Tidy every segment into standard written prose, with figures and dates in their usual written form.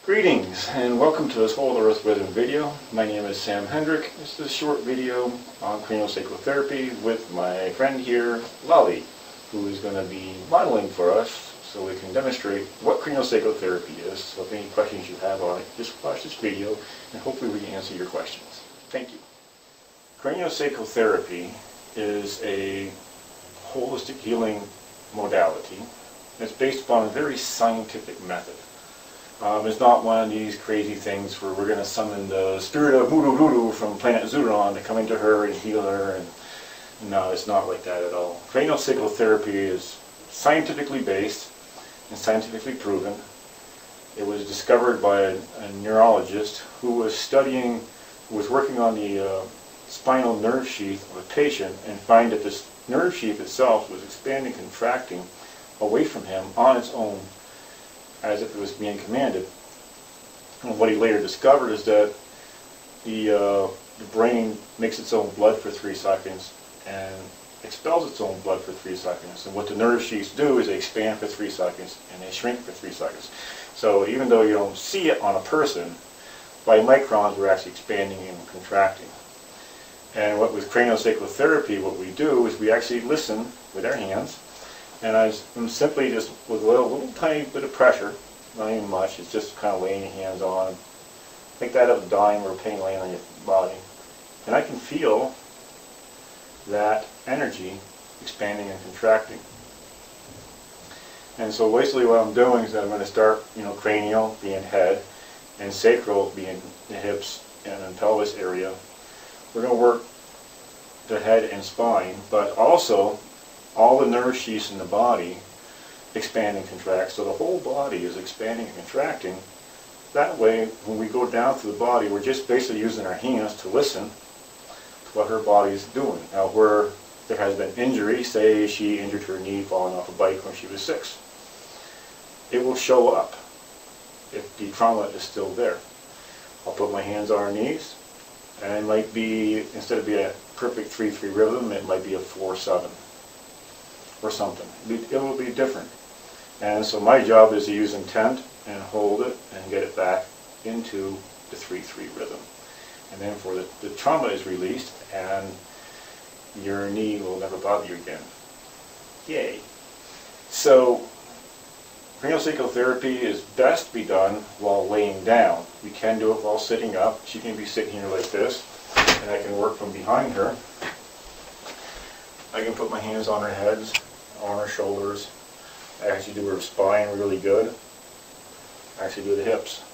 Greetings and welcome to this Whole Earth Rhythm video. My name is Sam Hendrick. This is a short video on CranioSacral therapy with my friend here, Lalli, who is going to be modeling for us so we can demonstrate what CranioSacral therapy is. So if any questions you have on it, just watch this video and hopefully we can answer your questions. Thank you. CranioSacral therapy is a holistic healing modality. It's based upon a very scientific method. It's not one of these crazy things where we're going to summon the spirit of Voodoo Voodoo from planet Zuron to come into her and heal her. And no, it's not like that at all. CranioSacral therapy is scientifically based and scientifically proven. It was discovered by a neurologist who was working on the spinal nerve sheath of a patient and find that this nerve sheath itself was expanding, contracting away from him on its own, as if it was being commanded. And what he later discovered is that the brain makes its own blood for 3 seconds and expels its own blood for 3 seconds. And what the nerve sheaths do is they expand for 3 seconds and they shrink for 3 seconds. So even though you don't see it on a person, by microns we're actually expanding and contracting. And what with craniosacral therapy, what we do is we actually listen with our hands. And I'm simply just with a little tiny bit of pressure, not even much, it's just kind of laying your hands on. Think that of a dime or pain laying on your body. And I can feel that energy expanding and contracting. And so basically what I'm doing is that I'm going to start, cranial being head, and sacral being the hips and the pelvis area. We're going to work the head and spine, but also all the nerve sheaths in the body expand and contract, so the whole body is expanding and contracting. That way, when we go down through the body, we're just basically using our hands to listen to what her body is doing. Now, where there has been injury, say she injured her knee falling off a bike when she was 6, it will show up if the trauma is still there. I'll put my hands on her knees, and it might be, instead of being a perfect 3-3 rhythm, it might be a 4-7. Or something. It will be different. And so my job is to use intent and hold it and get it back into the 3-3 rhythm. And then for the trauma is released and your knee will never bother you again. Yay. So craniosacral therapy is best to be done while laying down. We can do it while sitting up. She can be sitting here like this, and I can work from behind her. I can put my hands on her head, on her shoulders. I actually do her spine really good. I actually do the hips.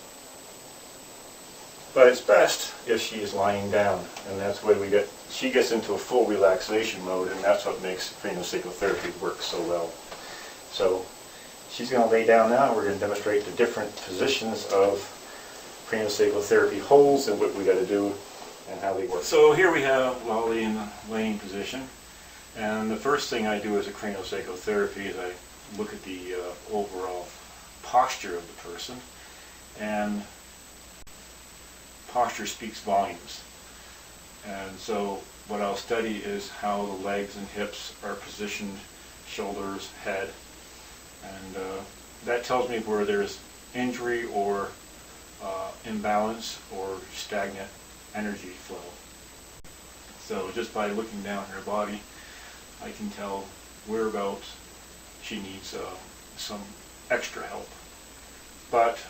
But it's best if she is lying down, and that's where she gets into a full relaxation mode, and that's what makes craniosacral therapy work so well. So she's going to lay down now, and we're going to demonstrate the different positions of craniosacral therapy holds and what we got to do and how they work. So here we have Lalli in the laying position. And the first thing I do as a craniosacral therapy is I look at the overall posture of the person, and posture speaks volumes. And so what I'll study is how the legs and hips are positioned, shoulders, head, and that tells me where there's injury or imbalance or stagnant energy flow. So just by looking down her body, I can tell whereabouts she needs some extra help. But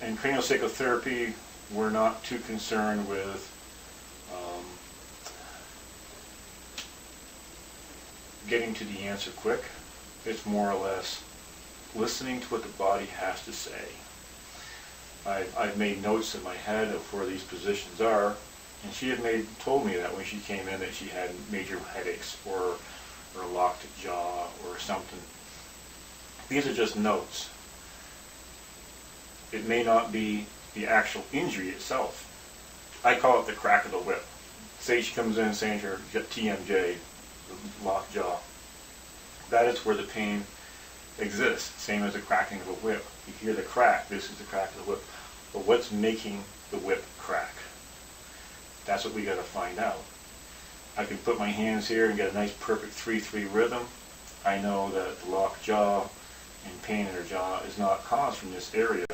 in craniosacral therapy, we're not too concerned with getting to the answer quick. It's more or less listening to what the body has to say. I've made notes in my head of where these positions are, and she had told me that when she came in that she had major headaches or a locked jaw or something. These are just notes. It may not be the actual injury itself. I call it the crack of the whip. Say she comes in saying her TMJ, locked jaw. That is where the pain exists, same as the cracking of a whip. You hear the crack, this is the crack of the whip. But what's making the whip crack? That's what we got to find out. I can put my hands here and get a nice perfect 3-3 rhythm. I know that the locked jaw and pain in her jaw is not caused from this area.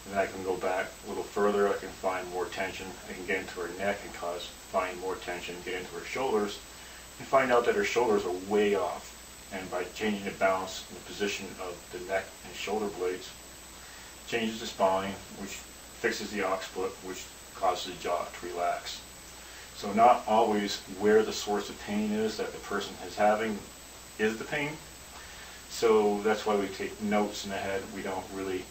And then I can go back a little further, I can find more tension, I can get into her neck and find more tension, get into her shoulders, and find out that her shoulders are way off. And by changing the balance and the position of the neck and shoulder blades, changes the spine, which fixes the occiput, which causes the jaw to relax. So not always where the source of pain is that the person is having is the pain. So that's why we take notes in the head. We don't really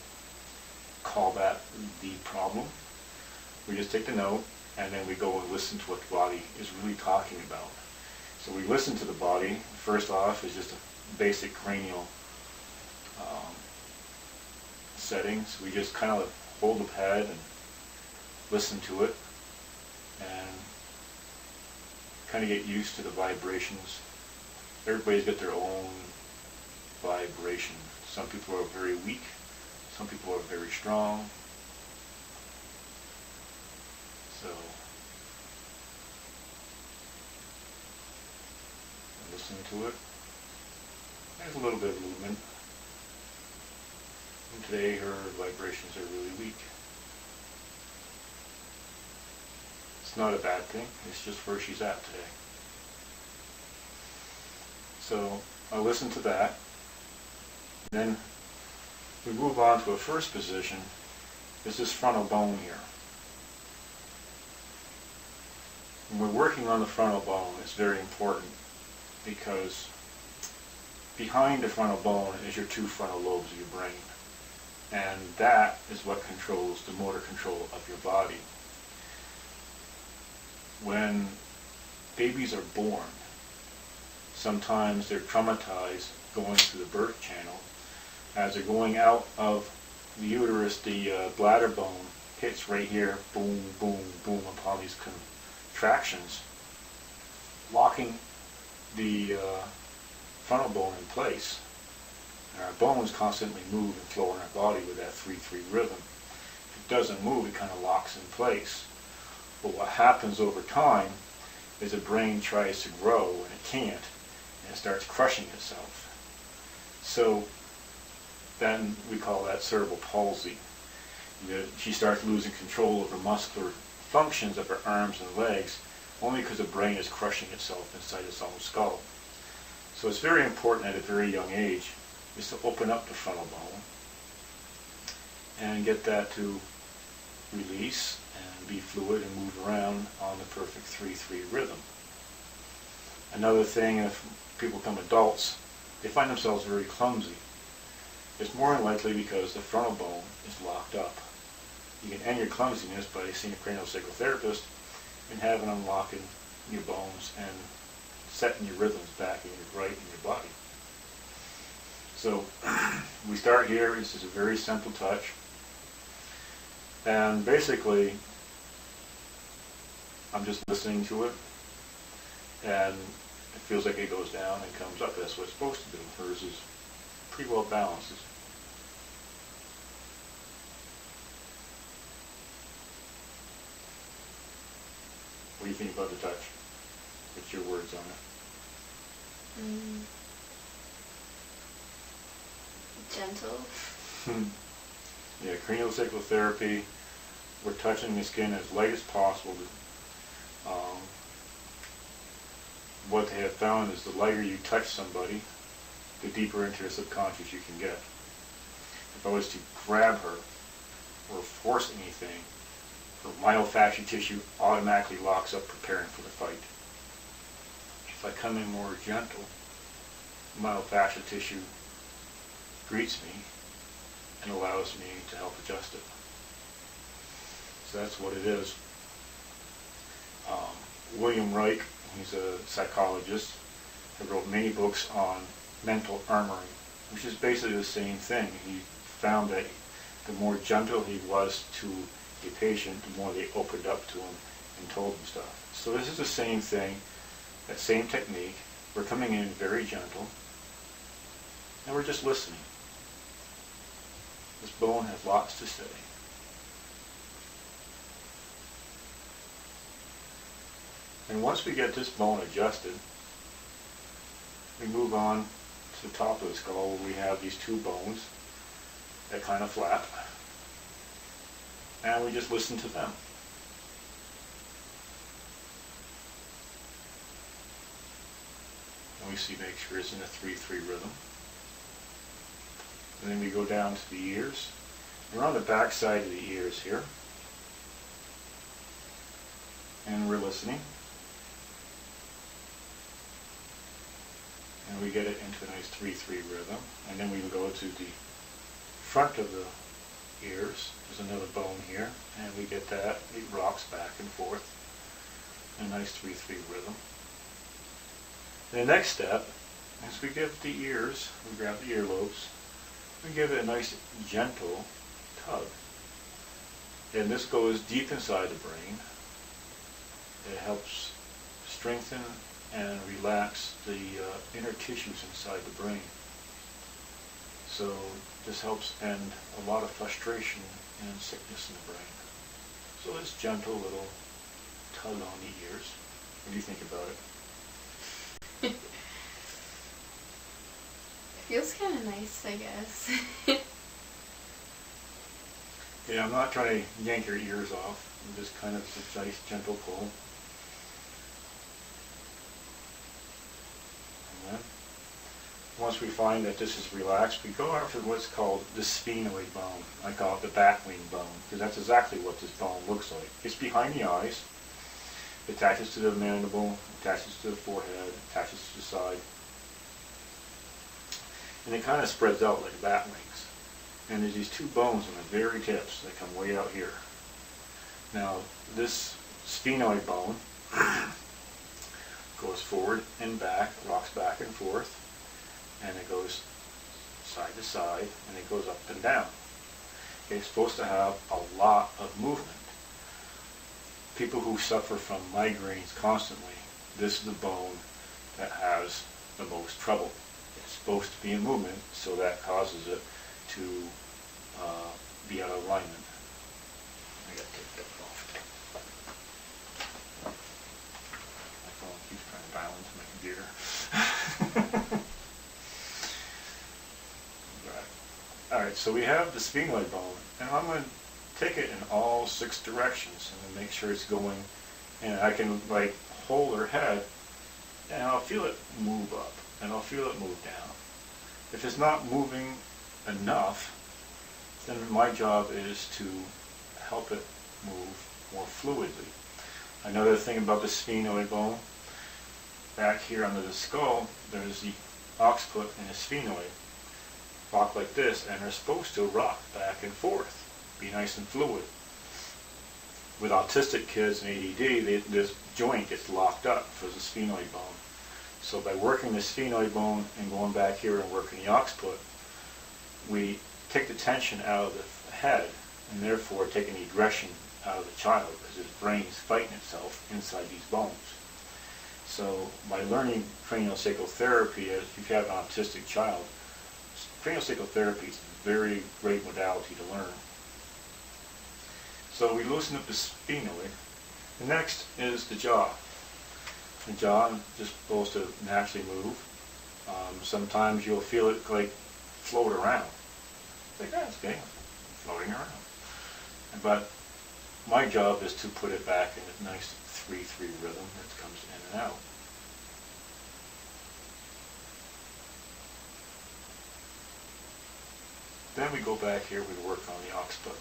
call that the problem. We just take the note and then we go and listen to what the body is really talking about. So we listen to the body. First off is just a basic cranial settings. We just kind of hold the head and listen to it and kind of get used to the vibrations. Everybody's got their own vibration. Some people are very weak, some people are very strong. So listen to it. There's a little bit of movement. And today her vibrations are really weak. It's not a bad thing, it's just where she's at today. So I listen to that. Then we move on to a first position, is this frontal bone here. When we're working on the frontal bone, it's very important because behind the frontal bone is your two frontal lobes of your brain. And that is what controls the motor control of your body. When babies are born, sometimes they're traumatized going through the birth channel. As they're going out of the uterus, the bladder bone hits right here, boom, boom, boom, upon these contractions, locking the frontal bone in place. And our bones constantly move and flow in our body with that 3-3 rhythm. If it doesn't move, it kind of locks in place. But what happens over time is the brain tries to grow and it can't, and it starts crushing itself. So then we call that cerebral palsy. She starts losing control over muscular functions of her arms and legs only because the brain is crushing itself inside its own skull. So it's very important at a very young age is to open up the frontal bone and get that to release and be fluid and move around on the perfect 3-3 rhythm. Another thing, if people become adults, they find themselves very clumsy. It's more than likely because the frontal bone is locked up. You can end your clumsiness by seeing a CranioSacral therapist and having unlocking your bones and setting your rhythms back in your right in your body. So we start here. This is a very simple touch. And basically, I'm just listening to it, and it feels like it goes down and comes up. That's what it's supposed to do. Hers is pretty well balanced. What do you think about the touch? What's your words on it? Gentle. Yeah, craniosacral therapy, we're touching the skin as light as possible. What they have found is the lighter you touch somebody, the deeper into their subconscious you can get. If I was to grab her or force anything, her myofascial tissue automatically locks up preparing for the fight. If I come in more gentle, myofascial tissue greets me and allows me to help adjust it. So that's what it is. William Reich, he's a psychologist, he wrote many books on mental armoring, which is basically the same thing. He found that the more gentle he was to a patient, the more they opened up to him and told him stuff. So this is the same thing, that same technique. We're coming in very gentle, and we're just listening. This bone has lots to say. And once we get this bone adjusted, we move on to the top of the skull where we have these two bones that kind of flap. and we just listen to them. And we see, make sure it's in a 3/3 rhythm. And then we go down to the ears. We're on the back side of the ears here. And we're listening. And we get it into a nice 3/3 rhythm. And then we go to the front of the ears. There's another bone here. And we get that. It rocks back and forth in a nice 3/3 rhythm. The next step is we give the ears, we grab the earlobes, we give it a nice gentle tug. And this goes deep inside the brain. It helps strengthen and relax the inner tissues inside the brain. So this helps end a lot of frustration and sickness in the brain. So this gentle little tug on the ears. What do you think about it? It feels kind of nice, I guess. Yeah, I'm not trying to yank your ears off. I'm just kind of a nice gentle pull. And then, once we find that this is relaxed, we go after what's called the sphenoid bone. I call it the bat wing bone, because that's exactly what this bone looks like. It's behind the eyes. It attaches to the mandible, attaches to the forehead, attaches to the side. And it kind of spreads out like bat wings. And there's these two bones on the very tips that come way out here. Now, this sphenoid bone goes forward and back, rocks back and forth, and it goes side to side, and it goes up and down. It's supposed to have a lot of movement. People who suffer from migraines constantly, this is the bone that has the most trouble. It's supposed to be in movement, so that causes it to be out of alignment. I gotta take that off. My phone keeps trying to dial into my computer. Alright, so we have the sphenoid bone, and I'm going to take it in all 6 directions and make sure it's going, and I can like hold her head, and I'll feel it move up, and I'll feel it move down. If it's not moving enough, then my job is to help it move more fluidly. Another thing about the sphenoid bone, back here under the skull, there's the occiput and the sphenoid. Rock like this, and they're supposed to rock back and forth, be nice and fluid. With autistic kids and ADD, this joint gets locked up for the sphenoid bone. So by working the sphenoid bone and going back here and working the occiput, we take the tension out of the head, and therefore taking the aggression out of the child, because his brain's fighting itself inside these bones. So by learning craniosacral therapy, if you have an autistic child, craniosacral therapy is a very great modality to learn. So we loosen up the sphenoid. The next is the jaw. The jaw is just supposed to naturally move. Sometimes you'll feel it like float around. Like, that's okay, floating around. But my job is to put it back in a nice 3/3 rhythm that comes in and out. Then we go back here, we work on the occiput.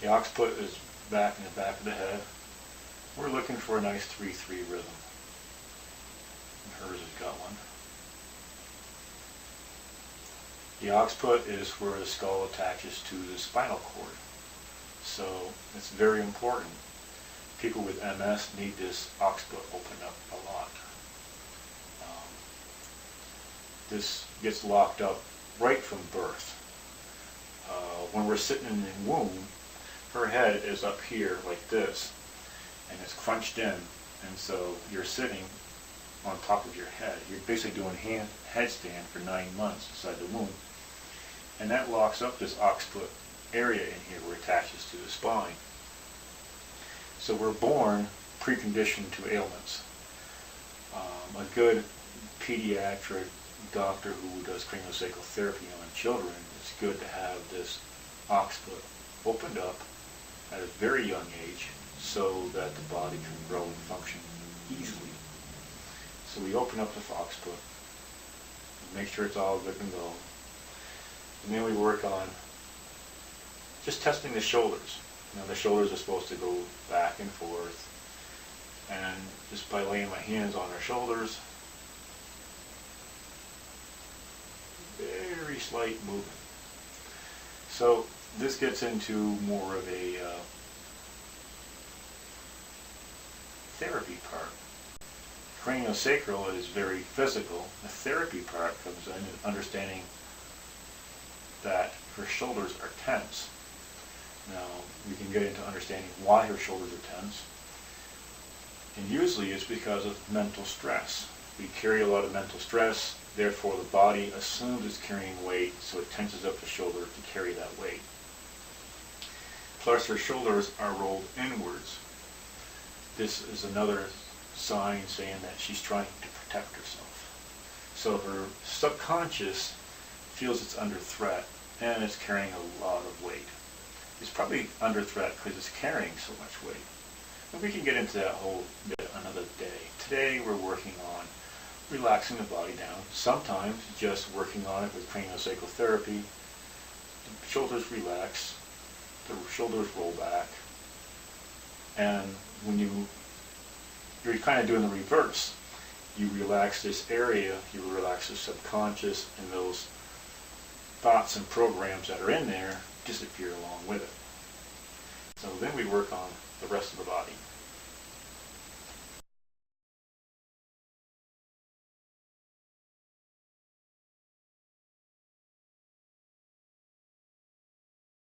The occiput is back in the back of the head. We're looking for a nice 3/3 rhythm. And hers has got one. The occiput is where the skull attaches to the spinal cord. So it's very important. People with MS need this occiput opened up a lot. This gets locked up right from birth. When we're sitting in the womb, her head is up here like this, and it's crunched in, and so you're sitting on top of your head. You're basically doing headstand for 9 months inside the womb, and that locks up this occiput area in here where it attaches to the spine. So we're born preconditioned to ailments. A good pediatric doctor who does craniosacral therapy on children, it's good to have this occiput opened up at a very young age so that the body can grow and function easily. So we open up the Fox book, make sure it's all good and go, and then we work on just testing the shoulders. The shoulders are supposed to go back and forth, and just by laying my hands on their shoulders, very slight movement. So this gets into more of a therapy part. CranioSacral is very physical. The therapy part comes in understanding that her shoulders are tense. Now, we can get into understanding why her shoulders are tense. And usually it's because of mental stress. We carry a lot of mental stress, therefore the body assumes it's carrying weight, so it tenses up the shoulder to carry that weight. Plus her shoulders are rolled inwards. This is another sign saying that she's trying to protect herself. So her subconscious feels it's under threat and it's carrying a lot of weight. It's probably under threat because it's carrying so much weight. And we can get into that whole bit another day. Today we're working on relaxing the body down. Sometimes just working on it with craniosacral therapy. The shoulders relax, the shoulders roll back, and when you're kind of doing the reverse. You relax this area, you relax the subconscious, and those thoughts and programs that are in there disappear along with it. So then we work on the rest of the body.